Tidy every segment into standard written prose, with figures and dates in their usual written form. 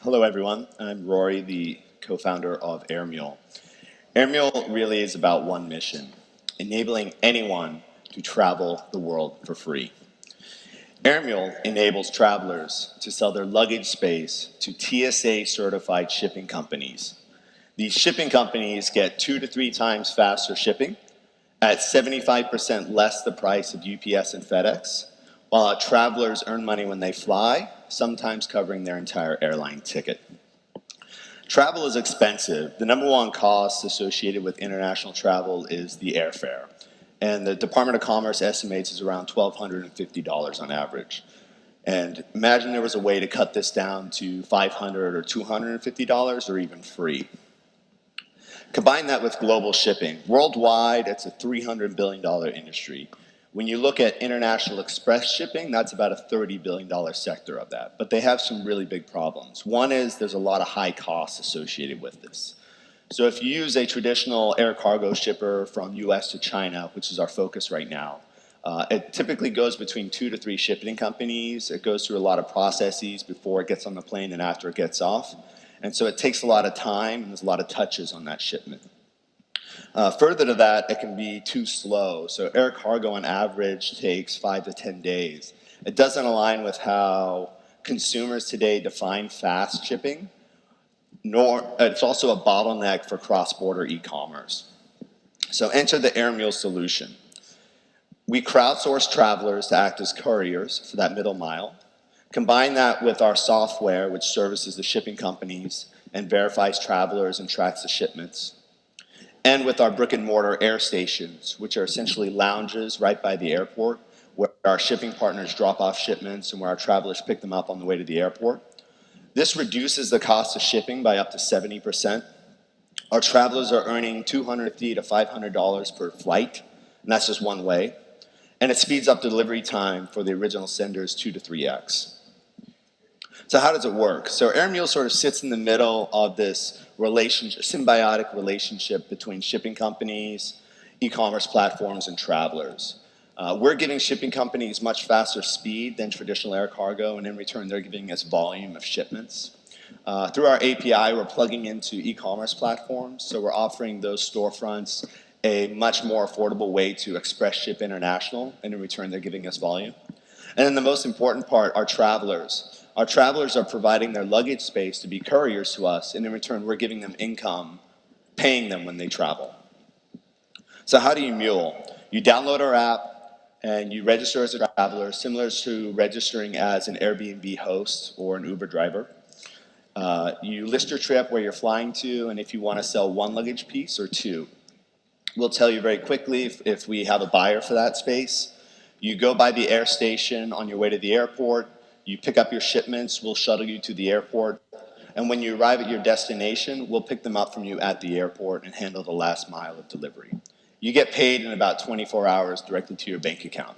Hello, everyone. I'm Rory, the co-founder of Airmule. Airmule really is about one mission: enabling anyone to travel the world for free. Airmule enables travelers to sell their luggage space to TSA-certified shipping companies. These shipping companies get 2 to 3 times faster shipping at 75% less the price of UPS and FedEx, while our travelers earn money when they fly, sometimes covering their entire airline ticket. Travel is expensive. The number one cost associated with international travel is the airfare. And the Department of Commerce estimates is around $1,250 on average. And imagine there was a way to cut this down to $500 or $250 or even free. Combine that with global shipping. Worldwide, it's a $300 billion industry. When you look at international express shipping, that's about a $30 billion sector of that. But they have some really big problems. One is there's a lot of high costs associated with this. So if you use a traditional air cargo shipper from US to China, which is our focus right now, it typically goes between 2 to 3 shipping companies. It goes through a lot of processes before it gets on the plane and after it gets off. And so it takes a lot of time, and there's a lot of touches on that shipment. Further to that, it can be too slow. So air cargo on average takes 5 to 10 days. It doesn't align with how consumers today define fast shipping, nor it's also a bottleneck for cross-border e-commerce. So enter the Airmule solution. We crowdsource travelers to act as couriers for that middle mile. Combine that with our software, which services the shipping companies and verifies travelers and tracks the shipments. And with our brick-and-mortar air stations, which are essentially lounges right by the airport, where our shipping partners drop off shipments and where our travelers pick them up on the way to the airport. This reduces the cost of shipping by up to 70%. Our travelers are earning $250 to $500 per flight, and that's just one way. And it speeds up delivery time for the original senders 2 to 3x. So how does it work? So Airmule sort of sits in the middle of this symbiotic relationship between shipping companies, e-commerce platforms, and travelers. We're giving shipping companies much faster speed than traditional air cargo, and in return, they're giving us volume of shipments. Through our API, we're plugging into e-commerce platforms, so we're offering those storefronts a much more affordable way to express ship international, and in return, they're giving us volume. And then the most important part, our travelers. Our travelers are providing their luggage space to be couriers to us, and in return, we're giving them income, paying them when they travel. So how do you mule? You download our app, and you register as a traveler, similar to registering as an Airbnb host or an Uber driver. You list your trip, where you're flying to, and if you want to sell 1 luggage piece or 2. We'll tell you very quickly if we have a buyer for that space. You go by the air station on your way to the airport. You pick up your shipments, we'll shuttle you to the airport, and when you arrive at your destination, we'll pick them up from you at the airport and handle the last mile of delivery. You get paid in about 24 hours directly to your bank account.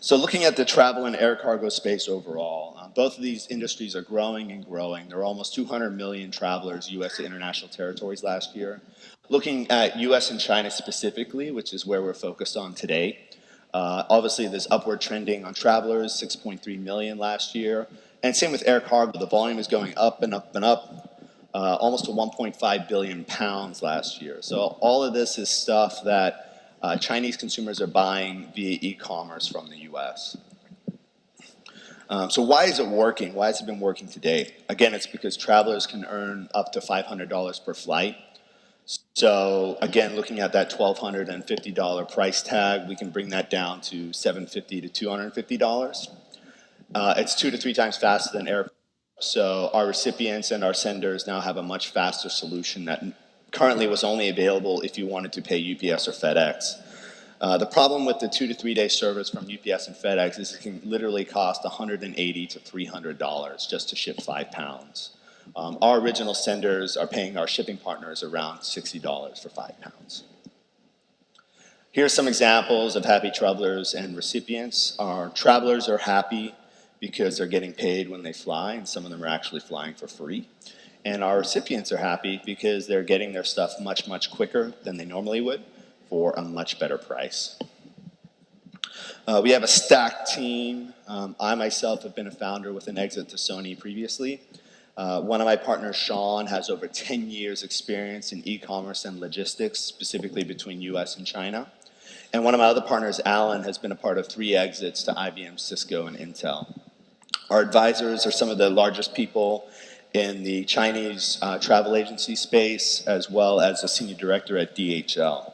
So looking at the travel and air cargo space overall, both of these industries are growing and growing. There are almost 200 million travelers US to international territories last year. Looking at US and China specifically, which is where we're focused on today, obviously, there's upward trending on travelers, 6.3 million last year. And same with air cargo. The volume is going up and up and up, almost to 1.5 billion pounds last year. So all of this is stuff that Chinese consumers are buying via e-commerce from the US. So why is it working? Why has it been working to date? Again, it's because travelers can earn up to $500 per flight. So again, looking at that $1,250 price tag, we can bring that down to $750 to $250. It's 2 to 3 times faster than air. So our recipients and our senders now have a much faster solution that currently was only available if you wanted to pay UPS or FedEx. The problem with the 2 to 3 day service from UPS and FedEx is it can literally cost $180 to $300 just to ship 5 pounds. Our original senders are paying our shipping partners around $60 for 5 pounds. Here's some examples of happy travelers and recipients. Our travelers are happy because they're getting paid when they fly, and some of them are actually flying for free. And our recipients are happy because they're getting their stuff much, much quicker than they normally would for a much better price. We have a stacked team. I myself have been a founder with an exit to Sony previously. One of my partners, Sean, has over 10 years experience in e-commerce and logistics, specifically between US and China. And one of my other partners, Alan, has been a part of 3 exits to IBM, Cisco, and Intel. Our advisors are some of the largest people in the Chinese travel agency space, as well as a senior director at DHL.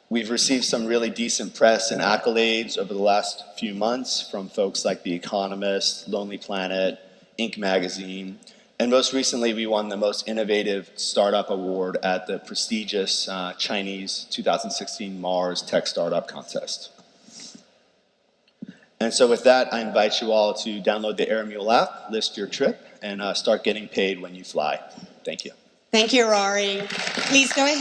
We've received some really decent press and accolades over the last few months from folks like The Economist, Lonely Planet, Inc. magazine, and most recently we won the Most Innovative Startup Award at the prestigious Chinese 2016 Mars Tech Startup Contest. And so with that, I invite you all to download the Airmule app, list your trip, and start getting paid when you fly. Thank you. Thank you, Rory. Please go ahead.